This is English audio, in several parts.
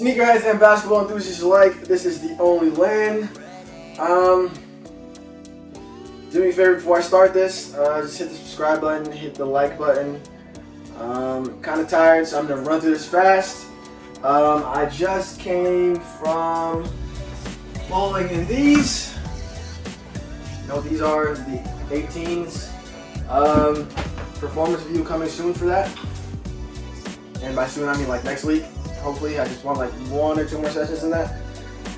Sneakerheads and basketball enthusiasts alike, this is the only land. Do me a favor before I start this, just hit the subscribe button, hit the like button. Kind of tired, so I'm gonna run through this fast. I just came from bowling in these. You know what these are? The 18s. Performance review coming soon for that. And by soon I mean like next week. Hopefully, I just want like 1 or 2 more sessions in that.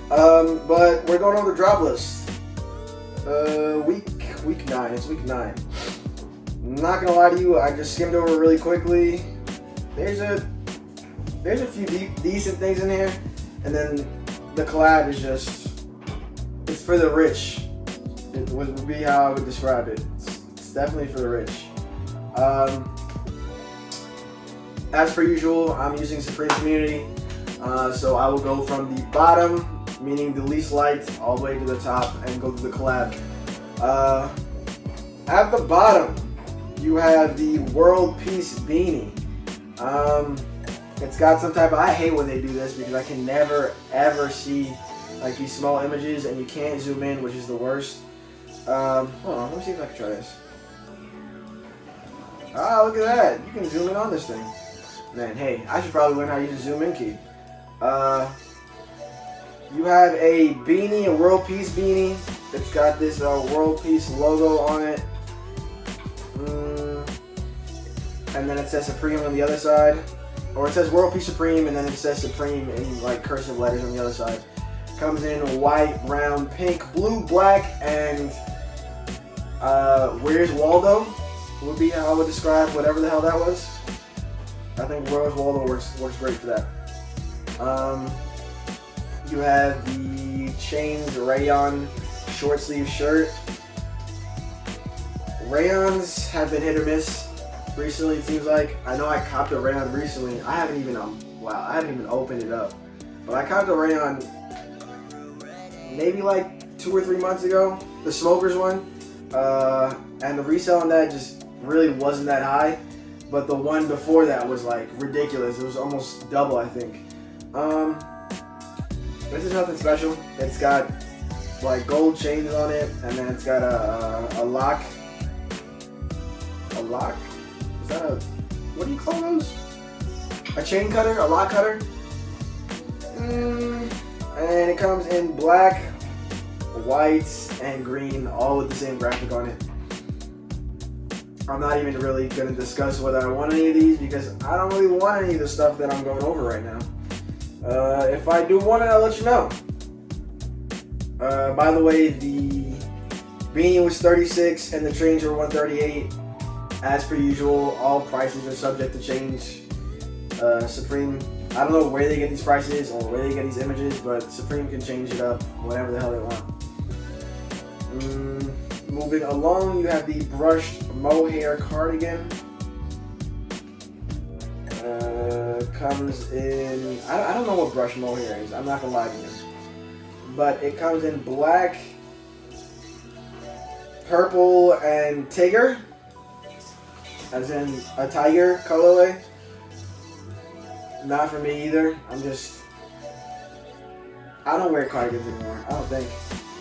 But we're going over the Droplist. Week 9. It's week 9. Not gonna lie to you, I just skimmed over really quickly. There's a few decent things in here, and then the collab is it's for the rich. It would be how I would describe it. It's definitely for the rich. As per usual, I'm using Supreme Community, so I will go from the bottom, meaning the least liked, all the way to the top and go to the collab. At the bottom, you have the World Peace Beanie. It's got some type of, I hate when they do this because I can never ever see like these small images and you can't zoom in, which is the worst. Hold on, let me see if I can try this. Ah, look at that, you can zoom in on this thing. Man, hey, I should probably learn how to use the zoom in key. You have a beanie, a World Peace beanie. It's got this World Peace logo on it. And then it says Supreme on the other side. Or it says World Peace Supreme and then it says Supreme in like cursive letters on the other side. Comes in white, brown, pink, blue, black, and Where's Waldo would be how I would describe whatever the hell that was. I think Where's Waldo works great for that. You have the Chains Rayon short sleeve shirt. Rayons have been hit or miss recently, it seems like. I know I copped a rayon recently. I haven't even opened it up. But I copped a rayon maybe like 2 or 3 months ago, the Smokers one. And the resale on that just really wasn't that high. But the one before that was like ridiculous. It was almost double, I think. This is nothing special. It's got like gold chains on it, and then it's got a lock. A lock? Is that a, what do you call those? A chain cutter? A lock cutter? And it comes in black, white, and green, all with the same graphic on it. I'm not even really going to discuss whether I want any of these because I don't really want any of the stuff that I'm going over right now. If I do want it, I'll let you know. By the way, the beanie was $36 and the chains were $138. As per usual, all prices are subject to change. Supreme, I don't know where they get these prices or where they get these images, but Supreme can change it up whenever the hell they want. Moving along, you have the brushed mohair cardigan. Comes in, I don't know what brushed mohair is, I'm not gonna lie to you. But it comes in black, purple, and tiger. As in a tiger colorway. Not for me either. I don't wear cardigans anymore, I don't think.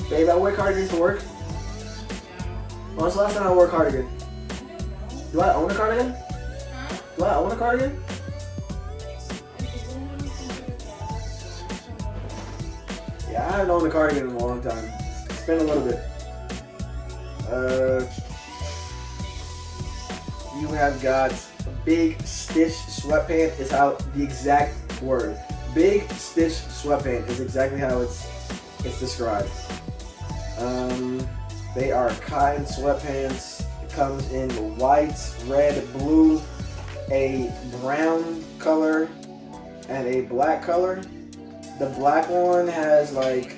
Babe, I wear cardigans to work. When was the last time I wore a cardigan? Do I own a cardigan? Do I own a cardigan? Yeah, I haven't owned a cardigan in a long time. It's been a little bit. You have got Big Stitch Sweatpant is how the exact word. Big Stitch Sweatpant is exactly how it's described. They are cotton sweatpants. It comes in white, red, blue, a brown color, and a black color. The black one has like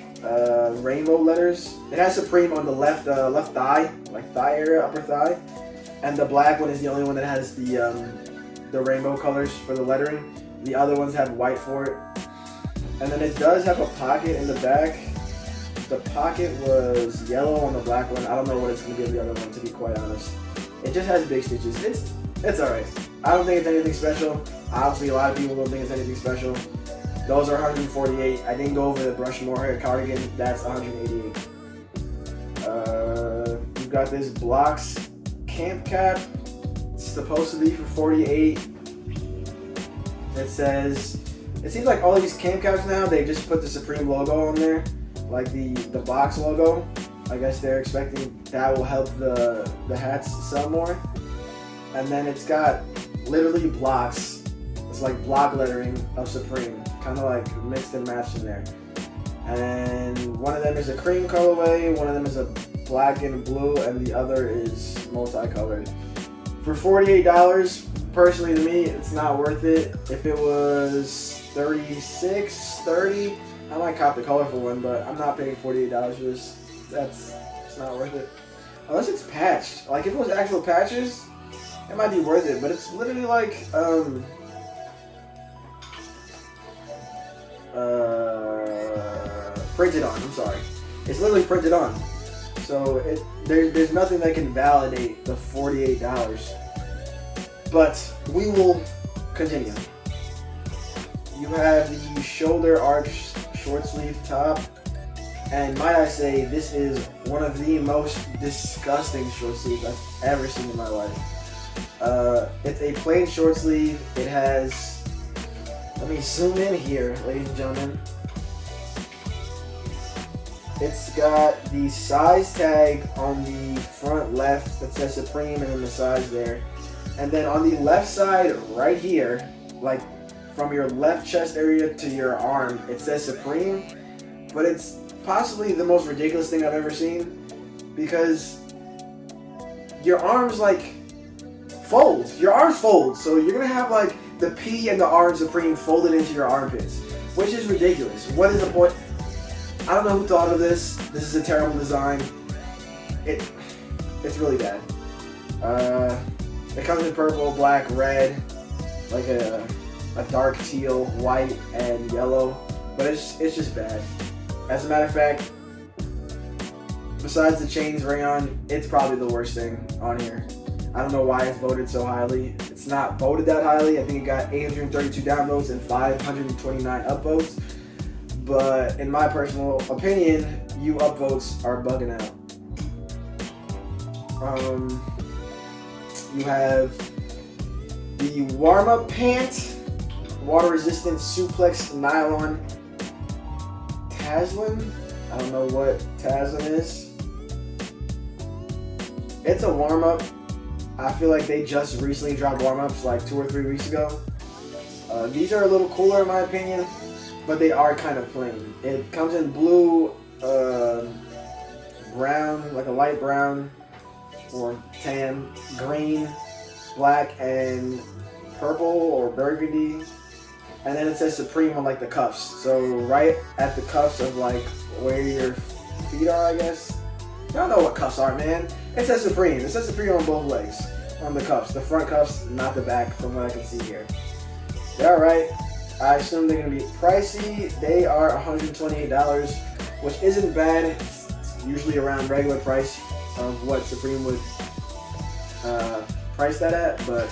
rainbow letters. It has Supreme on the left thigh, like thigh area, upper thigh. And the black one is the only one that has the rainbow colors for the lettering. The other ones have white for it. And then it does have a pocket in the back. The pocket was yellow on the black one. I don't know what it's going to be on the other one, to be quite honest. It just has big stitches. It's alright. I don't think it's anything special. Obviously, a lot of people don't think it's anything special. Those are $148. I didn't go over the brush mohair cardigan. That's $188. You've got this Blocks camp cap. It's supposed to be for $48. It says, it seems like all these camp caps now, they just put the Supreme logo on there, like the box logo. I guess they're expecting that will help the hats sell more. And then it's got literally blocks. It's like block lettering of Supreme, kind of like mixed and matched in there. And one of them is a cream colorway, one of them is a black and blue, and the other is multicolored. For $48, personally to me, it's not worth it. If it was $36, $30, I might cop the colorful one, but I'm not paying $48 for this. It's not worth it. Unless it's patched. Like if it was actual patches, it might be worth it, but it's literally like printed on. I'm sorry, it's literally printed on. So there's nothing that can validate the $48. But we will continue. You have the shoulder arch short sleeve top, and might I say, this is one of the most disgusting short sleeves I've ever seen in my life. It's a plain short sleeve. It has, let me zoom in here, ladies and gentlemen. It's got the size tag on the front left that says Supreme, and then the size there. And then on the left side, right here, like from your left chest area to your arm, it says Supreme. But it's possibly the most ridiculous thing I've ever seen, because your arms like fold. Your arms fold, so you're gonna have like the P and the R in Supreme folded into your armpits, which is ridiculous. What is the point? I don't know who thought of this. This is a terrible design. It's really bad. It comes in purple, black, red, like a dark teal, white, and yellow. But it's just bad. As a matter of fact, besides the chains rayon, it's probably the worst thing on here. I don't know why it's voted so highly. It's not voted that highly. I think it got 832 downvotes and 529 upvotes. But in my personal opinion, you upvotes are bugging out. You have the warm-up pant, water-resistant suplex nylon Taslin. I don't know what Taslin is. It's a warm-up. I feel like they just recently dropped warm-ups like 2 or 3 weeks ago. These are a little cooler in my opinion, but they are kind of plain. It comes in blue, brown, like a light brown or tan, green, black, and purple or burgundy. And then it says Supreme on like the cuffs. So right at the cuffs of like where your feet are, I guess. I don't know what cuffs are, man. It says Supreme. It says Supreme on both legs. On the cuffs. The front cuffs, not the back, from what I can see here. They're alright. I assume they're going to be pricey. They are $128, which isn't bad. It's usually around regular price of what Supreme would price that at, but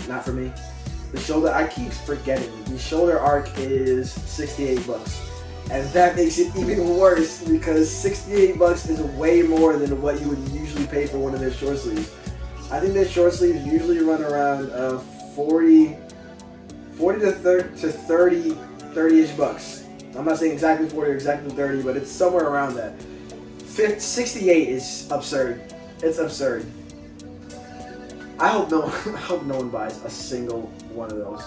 not for me. The shoulder, I keep forgetting, the shoulder arc is $68. And that makes it even worse because $68 is way more than what you would usually pay for one of their short sleeves. I think their short sleeves usually run around 40 to 30-ish bucks. I'm not saying exactly 40 or exactly 30, but it's somewhere around that. 68 is absurd. It's absurd. I hope no one buys a single one of those.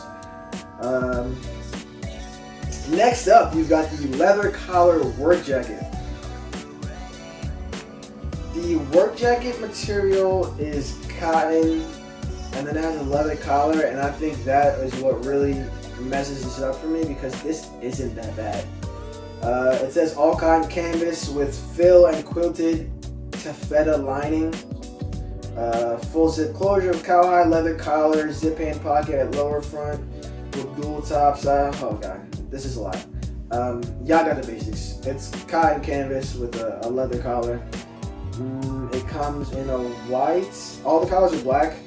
Next up, you've got the leather collar work jacket. The work jacket material is cotton, and then it has a leather collar, and I think that is what really messes this up for me because this isn't that bad. It says all cotton canvas with fill and quilted taffeta lining. Full zip closure of cowhide leather collar, zip hand pocket at lower front with dual tops. Oh god, this is a lot. Y'all got the basics. It's cotton canvas with a leather collar. It comes in a white. All the collars are black,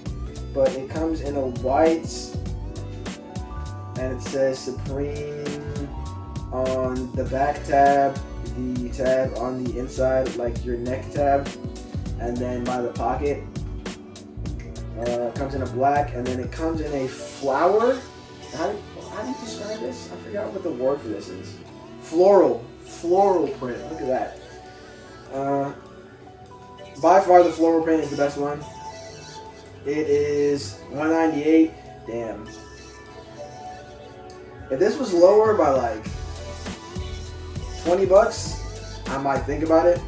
but it comes in a white, and it says Supreme on the back tab, the tab on the inside, like your neck tab, and then by the pocket. Comes in a black, and then it comes in a flower. How do you describe this? I forgot what the word for this is. Floral print. Look at that. By far the floral print is the best one. It is $198. Damn. If this was lower by like $20, I might think about it.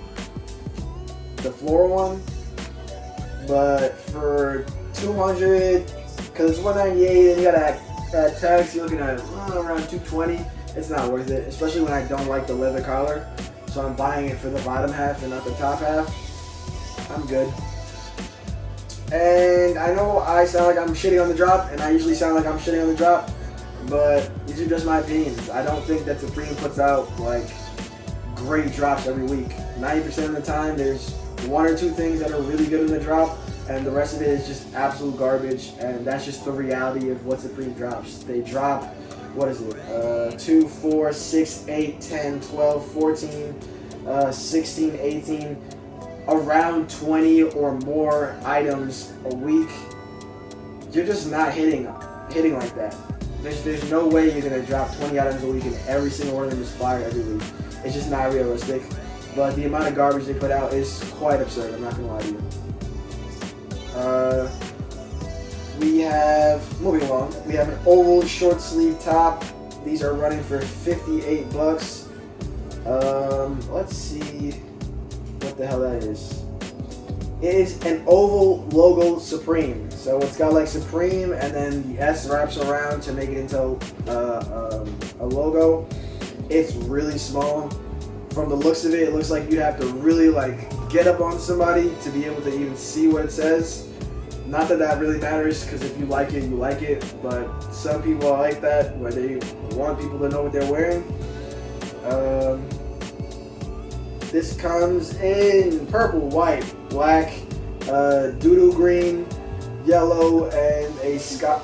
The floral one. But for $200, because it's $198 and you gotta add tax, you're looking at around $220. It's not worth it, especially when I don't like the leather collar. So I'm buying it for the bottom half and not the top half. I'm good. And I know I sound like I'm shitting on the drop, and I usually sound like I'm shitting on the drop, but these are just my opinions. I don't think that Supreme puts out like great drops every week. 90% of the time, there's one or two things that are really good in the drop, and the rest of it is just absolute garbage, and that's just the reality of what Supreme drops. They drop, what is it, 2, 4, 6, 8, 10, 12, 14, 16, 18, around 20 or more items a week. You're just not hitting like that. There's no way you're going to drop 20 items a week and every single one of them is fire every week. It's just not realistic. But the amount of garbage they put out is quite absurd, I'm not going to lie to you. We have, moving along, we have an oval short sleeve top. These are running for $58. Let's see what the hell that is. It is an oval logo Supreme. So it's got like Supreme and then the S wraps around to make it into a logo. It's really small. From the looks of it, it looks like you'd have to really like get up on somebody to be able to even see what it says. Not that that really matters, because if you like it, you like it. But some people are like that, where they want people to know what they're wearing. This comes in purple, white, black, doo-doo green, yellow, and a sky.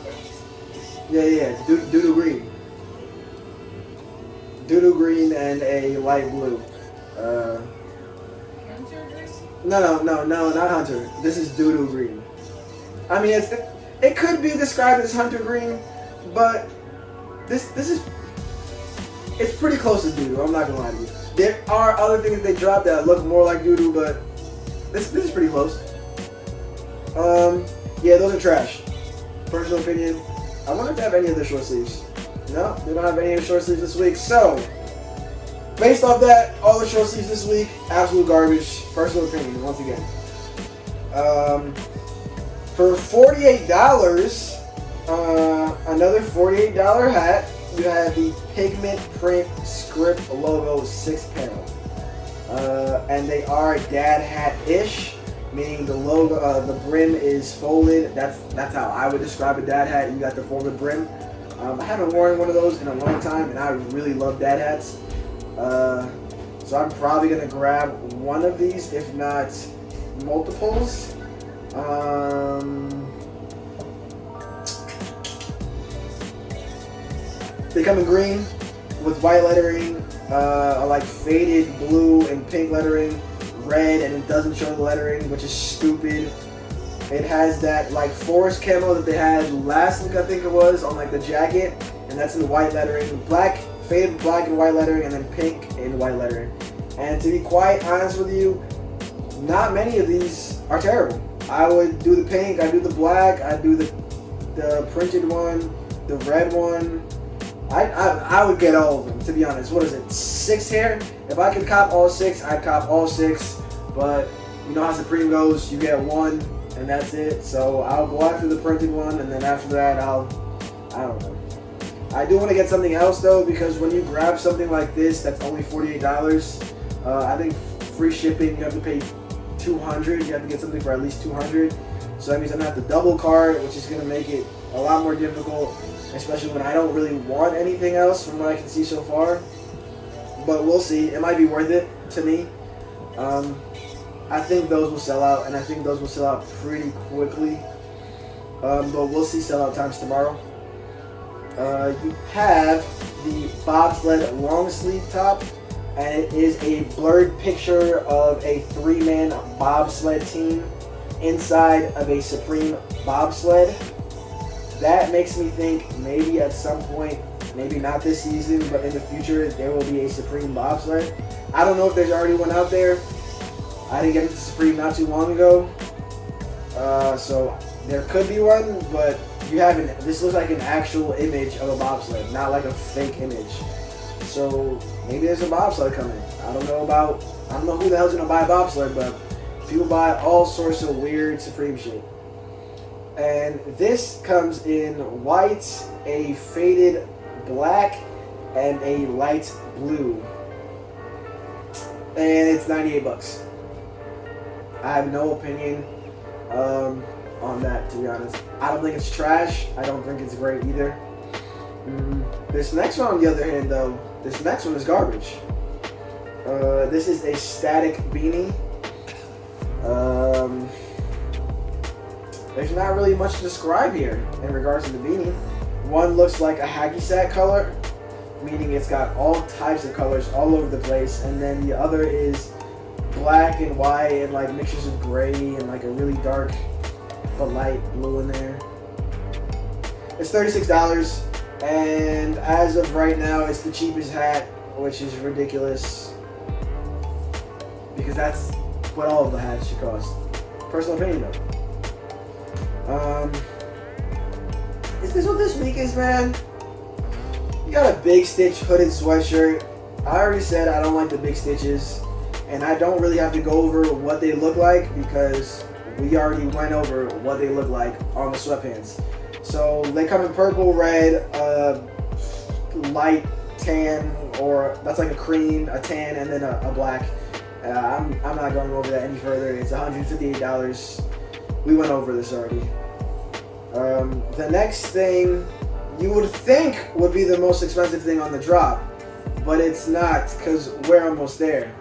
Doo-doo green. Doo-doo green and a light blue. Hunter green? No, not hunter. This is doo-doo green. I mean, it could be described as hunter green, but this is, it's pretty close to doo-doo. I'm not gonna lie to you. There are other things they dropped that look more like doo-doo, but this is pretty close. Yeah, those are trash. Personal opinion. I wonder if they have any of the short sleeves. No, they don't have any of the short sleeves this week. So, based off that, all the short sleeves this week, absolute garbage. Personal opinion, once again. For $48, another $48 hat, you have the Pigment Print Script Logo 6-panel. And they are dad hat-ish, meaning the logo, the brim is folded. That's how I would describe a dad hat. You got the folded brim. I haven't worn one of those in a long time, and I really love dad hats. So I'm probably gonna grab one of these, if not multiples. They come in green with white lettering, like faded blue and pink lettering, red, and it doesn't show the lettering, which is stupid. It has that like forest camo that they had last week, I think it was, on like the jacket, and that's in white lettering, black, faded black and white lettering, and then pink and white lettering. And to be quite honest with you, not many of these are terrible. I would do the pink, I do the black, I do the printed one, the red one. I would get all of them, to be honest. What is it, 6 here? If I could cop all 6, I'd cop all 6. But you know how Supreme goes, you get one and that's it. So I'll go after the printed one, and then after that I don't know. I do want to get something else though, because when you grab something like this that's only $48, I think free shipping, you have to pay $200. You have to get something for at least $200. So that means I'm gonna have to double card, which is gonna make it a lot more difficult, especially when I don't really want anything else from what I can see so far. But we'll see. It might be worth it to me. I think those will sell out, and I think those will sell out pretty quickly. But we'll see sellout times tomorrow. You have the bobsled long sleeve top, and it is a blurred picture of a 3-man bobsled team inside of a Supreme bobsled. That makes me think maybe at some point, maybe not this season, but in the future, there will be a Supreme bobsled. I don't know if there's already one out there. I didn't get into Supreme not too long ago, so there could be one, but you haven't. This looks like an actual image of a bobsled, not like a fake image. So maybe there's a bobsled coming. I don't know who the hell's gonna buy a bobsled, but people buy all sorts of weird Supreme shit. And this comes in white, a faded black, and a light blue. And it's $98. I have no opinion on that, to be honest. I don't think it's trash. I don't think it's great either. This next one, on the other hand, though, this next one is garbage. This is a static beanie. There's not really much to describe here in regards to the beanie. One looks like a hacky sack color, meaning it's got all types of colors all over the place, and then the other is black and white and like mixtures of gray and like a really dark but light blue in there. It's $36, and as of right now, it's the cheapest hat, which is ridiculous because that's what all of the hats should cost. Personal opinion, though. Is this what this week is, man? You got a big stitch hooded sweatshirt. I already said I don't like the big stitches, and I don't really have to go over what they look like because we already went over what they look like on the sweatpants. So they come in purple, red, light tan, or that's like a cream, a tan, and then a black. I'm not going over that any further. It's $158. We went over this already. The next thing you would think would be the most expensive thing on the drop, but it's not because we're almost there.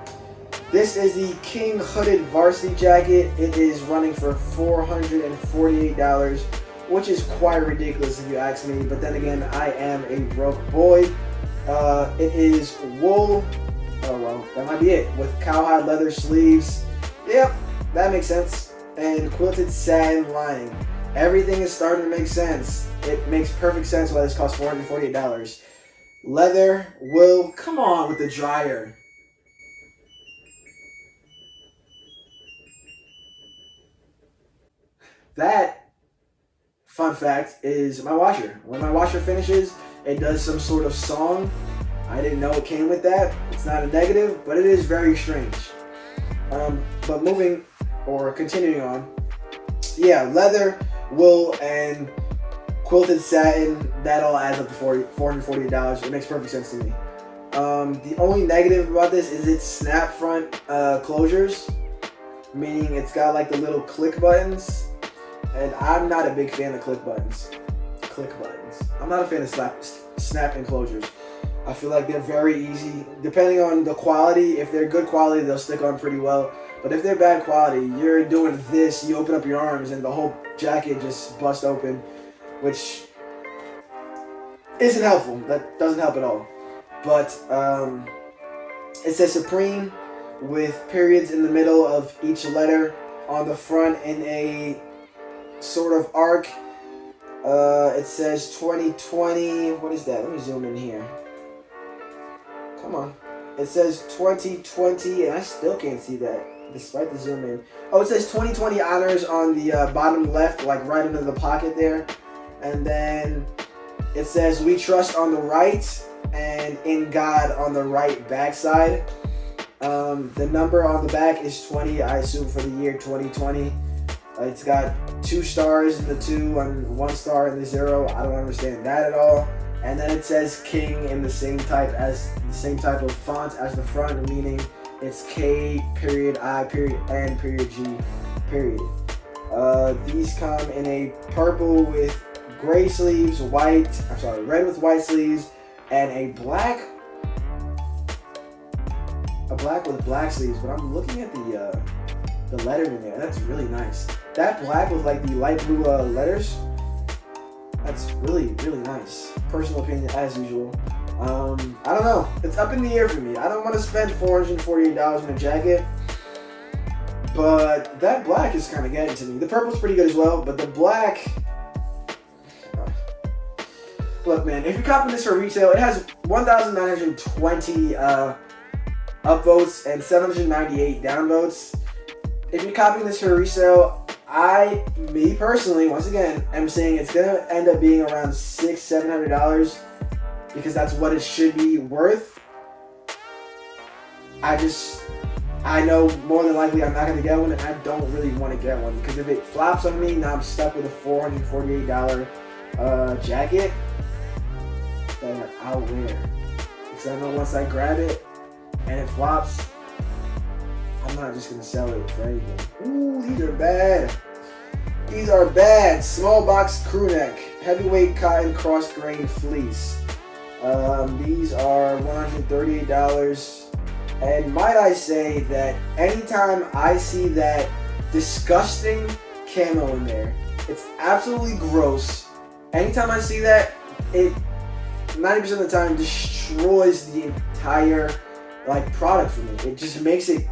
This is the King Hooded Varsity Jacket. It is running for $448, which is quite ridiculous if you ask me, but then again, I am a broke boy. It is wool. Oh well, that might be it. With cowhide leather sleeves. Yep, that makes sense. And quilted satin lining. Everything is starting to make sense. It makes perfect sense why this costs $448. Leather, wool, come on with the dryer. That, fun fact, is my washer. When my washer finishes, it does some sort of song. I didn't know it came with that. It's not a negative, but it is very strange. But continuing on. Yeah, leather, wool, and quilted satin, that all adds up to $448. It makes perfect sense to me. The only negative about this is its snap front closures, meaning it's got like the little click buttons, and I'm not a big fan of click buttons. I'm not a fan of snap enclosures. I feel like they're very easy. Depending on the quality, if they're good quality, they'll stick on pretty well. But if they're bad quality, you're doing this, you open up your arms and the whole jacket just busts open, which isn't helpful. That doesn't help at all. But it says Supreme with periods in the middle of each letter on the front in a sort of arc. It says 2020. What is that? Let me zoom in here. Come on. It says 2020, and I still can't see that despite the zoom in. Oh, it says 2020 honors on the bottom left, like right under the pocket there. And then it says we trust on the right and in God on the right backside. The number on the back is 20, I assume for the year 2020. It's got 2 stars in the 2 and 1 star in the 0. I don't understand that at all. And then it says King in the same type of font as the front, meaning it's K period I period N period G period. These come in a purple with gray sleeves, red with white sleeves, and a black with black sleeves. But I'm looking at the lettering there. That's really nice. That black with like the light blue letters. That's really, really nice. Personal opinion as usual. I don't know. It's up in the air for me. I don't want to spend $448 on a jacket, but that black is kind of getting to me. The purple's pretty good as well, but the black... Look, man, if you're copying this for retail, it has 1,920 upvotes and 798 downvotes. If you're copying this for resale, me personally, once again, am saying it's gonna end up being around $600-700 because that's what it should be worth. I know more than likely I'm not gonna get one, and I don't really want to get one because if it flops on me, now I'm stuck with a $448 jacket that I'll wear. Because I know once I grab it and it flops, I'm not just gonna sell it for anything. Ooh, these are bad. These are bad. Small box crew neck, heavyweight cotton cross grain fleece. These are $138. And might I say that anytime I see that disgusting camo in there, it's absolutely gross. Anytime I see that, it 90% of the time destroys the entire product for me. It just makes it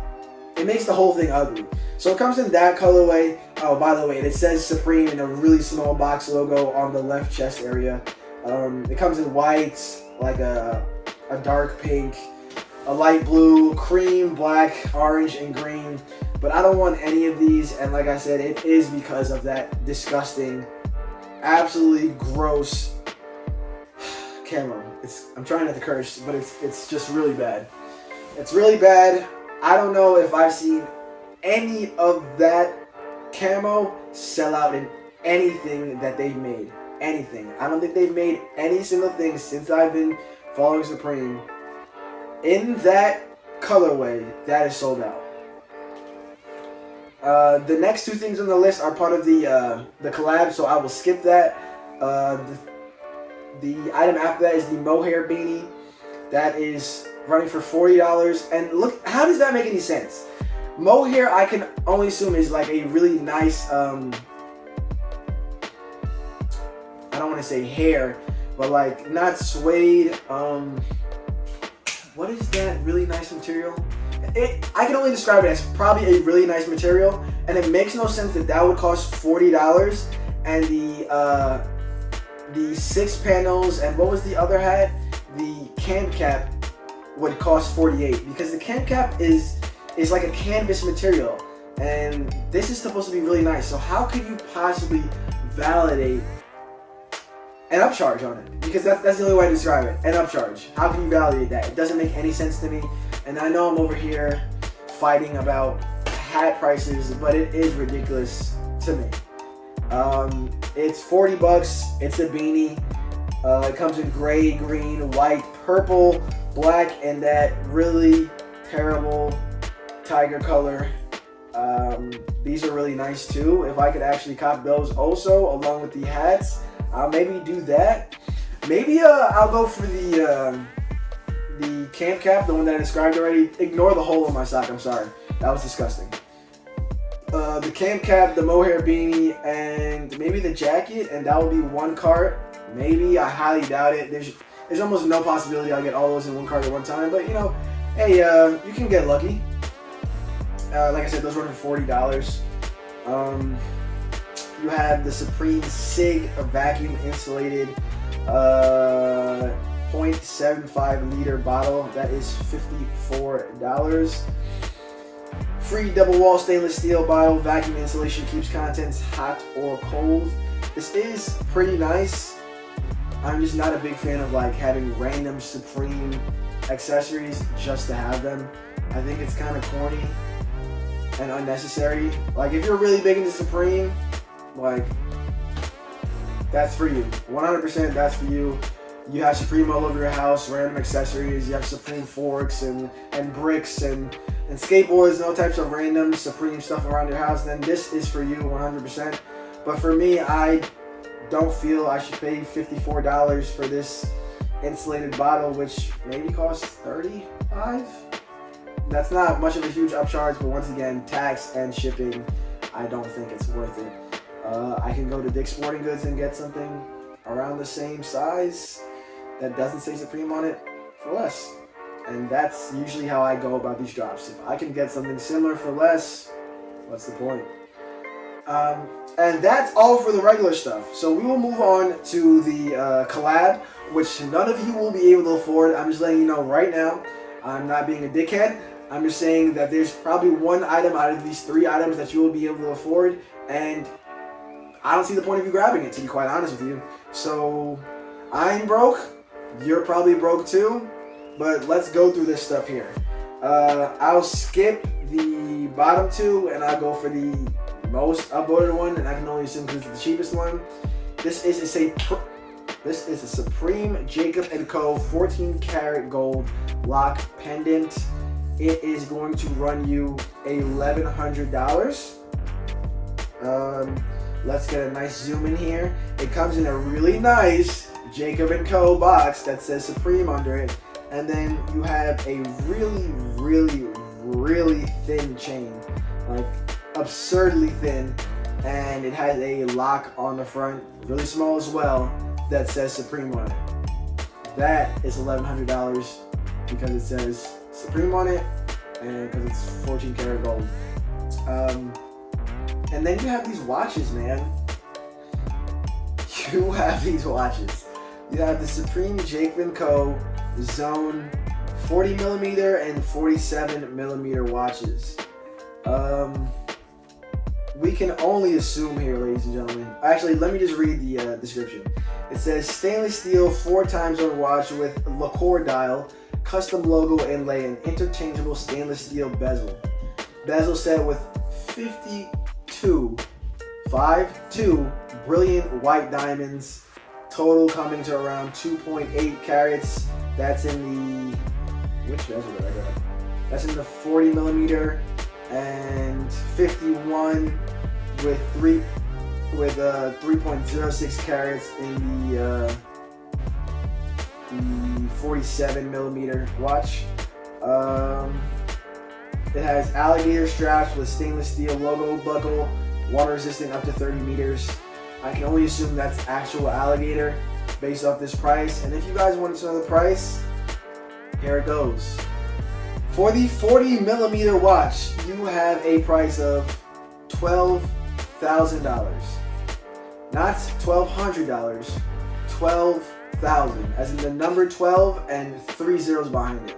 makes the whole thing ugly. So it comes in that colorway. Oh, by the way, it says Supreme in a really small box logo on the left chest area. It comes in white, like a dark pink, a light blue, cream, black, orange, and green. But I don't want any of these, and like I said, it is because of that disgusting, absolutely gross camo. I'm trying not to curse, but it's just really bad. It's really bad. I don't know if I've seen any of that camo sell out in anything that they've made. Anything. I don't think they've made any single thing since I've been following Supreme in that colorway that is sold out. The next two things on the list are part of the collab, so I will skip that. The item after that is the mohair beanie. That is running for $40. And look, how does that make any sense? Mohair, I can only assume, is like a really nice, I don't want to say hair, but like not suede. What is that really nice material? I can only describe it as probably a really nice material, and it makes no sense that would cost $40, and the 6 panels and what was the other hat? The cam cap would cost $48 because the cam cap is like a canvas material, and this is supposed to be really nice. So how could you possibly validate an upcharge on it? Because that's the only way to describe it. An upcharge. How can you validate that? It doesn't make any sense to me. And I know I'm over here fighting about hat prices, but it is ridiculous to me. It's $40. It's a beanie. It comes in gray, green, white, purple, black, and that really terrible tiger color. These are really nice too. If I could actually cop those also along with the hats, I'll maybe do that. Maybe I'll go for the camp cap, the one that I described already. Ignore the hole in my sock, I'm sorry. That was disgusting. The camp cap, the mohair beanie, and maybe the jacket, and that will be one cart. Maybe. I highly doubt it. There's almost no possibility I'll get all those in one cart at one time, but you know, hey, you can get lucky. Like I said, those were for $40. You have the Supreme SIG vacuum insulated 0.75 liter bottle. That is $54. Free double wall stainless steel bottle. Vacuum insulation keeps contents hot or cold. This is pretty nice. I'm just not a big fan of like having random Supreme accessories just to have them. I think it's kind of corny and unnecessary. Like if you're really big into Supreme, like that's for you. 100% that's for you. You have Supreme all over your house, random accessories. You have Supreme forks and bricks and skateboards, and all types of random Supreme stuff around your house. Then this is for you 100%. But for me, I don't feel I should pay $54 for this insulated bottle, which maybe costs $35. That's not much of a huge upcharge, but once again, tax and shipping, I don't think it's worth it. I can go to Dick's Sporting Goods and get something around the same size that doesn't say Supreme on it for less. And that's usually how I go about these drops. If I can get something similar for less, what's the point? And that's all for the regular stuff. So we will move on to the collab, which none of you will be able to afford. I'm just letting you know right now. I'm not being a dickhead. I'm just saying that there's probably one item out of these 3 items that you will be able to afford, and I don't see the point of you grabbing it, to be quite honest with you. So I'm broke. You're probably broke too. But let's go through this stuff here. I'll skip the bottom 2 and I'll go for the most upvoted one, and I can only assume because it's the cheapest one. This is a Supreme Jacob & Co. 14 karat gold lock pendant. It is going to run you $1,100. Let's get a nice zoom in here. It comes in a really nice Jacob & Co. box that says Supreme under it. And then you have a really, really, really thin chain. Like, absurdly thin. And it has a lock on the front, really small as well, that says Supreme on it. That is $1,100 because it says Supreme on it and because it's 14 karat gold. And then you have these watches, man. You have these watches. You have the Supreme Jacob & Co. Zone 40mm and 47mm watches. We can only assume here, ladies and gentlemen. Actually, let me just read the description. It says stainless steel 4x1 watch with lacquer dial, custom logo inlay, and interchangeable stainless steel bezel. Bezel set with 52 brilliant white diamonds. Total coming to around 2.8 carats. That's in the, which bezel did I got? That's in the 40mm and 51 with 3.06 carats in the 47mm watch. It has alligator straps with stainless steel logo buckle, water resistant up to 30 meters. I can only assume that's actual alligator based off this price. And if you guys want to know the price, here it goes. For the 40mm watch, you have a price of $12,000. Not $1,200, $12,000, as in the number 12 and 3 zeros behind it.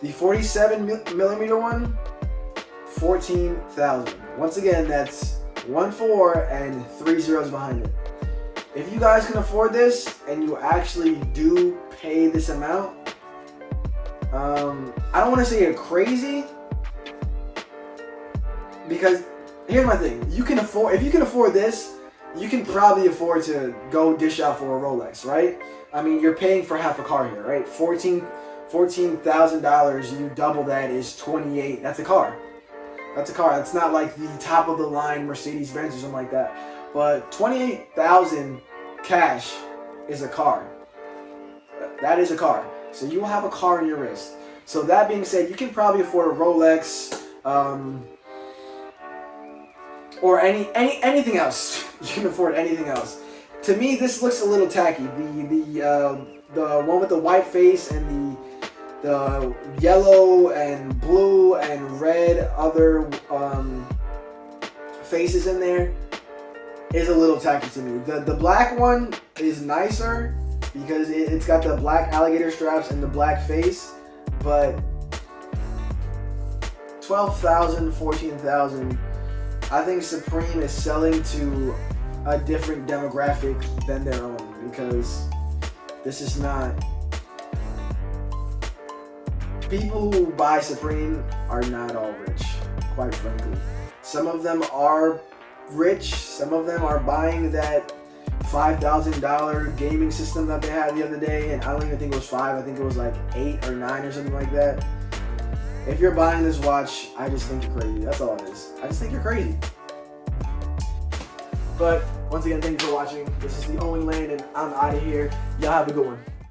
The 47mm one, $14,000. Once again, that's 1 4 and 3 zeros behind it. If you guys can afford this and you actually do pay this amount, I don't want to say you're crazy, because here's my thing. If you can afford this, you can probably afford to go dish out for a Rolex, right? I mean, you're paying for half a car here, right? $14,000, you double that is 28. That's a car. That's a car. That's not like the top of the line Mercedes-Benz or something like that. But 28,000 cash is a car. That is a car. So you will have a car in your wrist. So that being said, you can probably afford a Rolex, or anything else. You can afford anything else. To me, this looks a little tacky. The one with the white face and the yellow and blue and red other faces in there is a little tacky to me. The black one is nicer because it's got the black alligator straps and the black face, but $12,000, $14,000, I think Supreme is selling to a different demographic than their own, because this is not... People who buy Supreme are not all rich, quite frankly. Some of them are rich, some of them are buying that $5,000 gaming system that they had the other day, and I don't even think it was 5, I think it was like 8 or 9 or something like that. If you're buying this watch, I just think you're crazy. That's all it is. I just think you're crazy. But once again, thank you for watching. This is the Only Land, and I'm out of here. Y'all have a good one.